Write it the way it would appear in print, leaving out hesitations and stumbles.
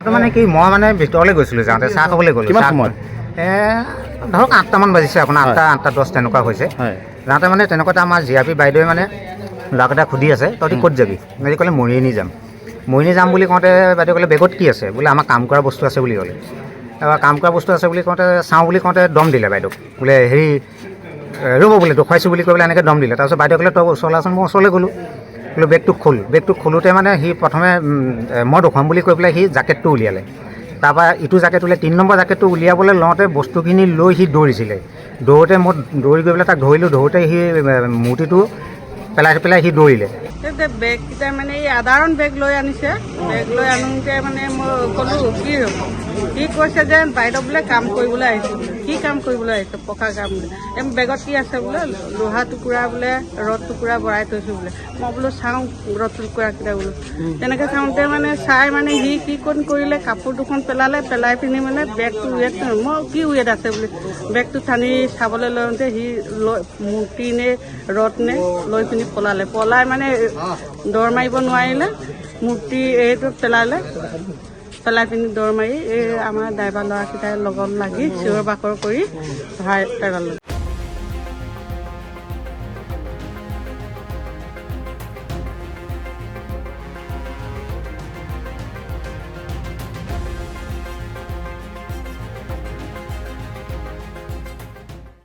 মানে কি মই মানে ভিতৰলৈ গৈছিলোঁ যাওঁতে চাহ খাবলৈ গ'লোঁ। কিমান সময়ত? ধৰক 8টামান বাজিছে আপোনাৰ 8:10 তেনেকুৱা হৈছে। যাওঁতে মানে তেনেকুৱাতে আমাৰ জিআৰপি বাইদেৱে মানে ল'ৰাকেইটাক সুধি আছে তহঁতি ক'ত যাবি? সিহঁতি ক'লে মৰিয়নি যাম। মৰিয়নি যাম বুলি কওঁতে বাইদেৱে ক'লে বেগত কি আছে? বোলে আমাৰ কাম কৰা বস্তু আছে বুলি ক'লে। কাম কৰা বস্তু আছে বুলি কওঁতে চাওঁ বুলি কওঁতে দম দিলে বাইদেউক। বোলে হেৰি ৰ'ব বোলে দেখুৱাইছোঁ বুলি কৈ পেলাই এনেকৈ দম দিলে। তাৰপিছত বাইদেৱে ক'লে তই ওচৰলৈ আছোন। মই ওচৰলৈ গ'লোঁ। বোলো বেগটো খোল। বেগটো খোলোতে মানে সি প্ৰথমে মই দেখুৱাম বুলি কৈ পেলাই সি জেকেটটো উলিয়ালে। তাৰপৰা ইটো জেকেট উলিয়াই 3 নম্বৰ জেকেটটো উলিয়াবলৈ লওঁতে বস্তুখিনি লৈ সি দৌৰিছিলে। দৌৰোতে মই দৌৰি গৈ পেলাই তাক ধৰিলোঁ। ধৰোঁতে সি মূৰ্তিটো পেলাই সি দৌৰিলে। বেগকেইটা মানে এই সাধাৰণ বেগ লৈ আনিছে। বেগ লৈ আনোতে মানে মই ক'লোঁ কি হ'ব? সি কৈছে যে বাইদেউ বোলে কাম কৰিবলৈ আহিছে বোলে। কি কাম কৰিবলৈ আহিছে? পকা কাম বোলে। বেগত কি আছে বোলে? লোহা টুকুৰা বোলে ৰদ টুকুৰা ভৰাই থৈছোঁ বোলে। মই বোলো চাওঁ ৰদ টুকুৰাকেইটা বোলো। তেনেকৈ চাওঁতে মানে চাই মানে সি কি কৰিলে কাপোৰ দুখন পেলাই পিনি মানে বেগটো ৱেট মই কি ৱেট আছে বুলি বেগটো টানি চাবলৈ লওঁতে সি মূৰ্তি নে ৰদ নে লৈ পিনি পলাই মানে দৌৰ মাৰিব নোৱাৰিলে। মূৰ্তি এইটো পেলাই পিনি দৌৰ মাৰি এই আমাৰ ড্ৰাইভাৰ ল'ৰাকেইটাই লগত লাগি চিঞৰ বাখৰ কৰি ভৰাই পেলালে।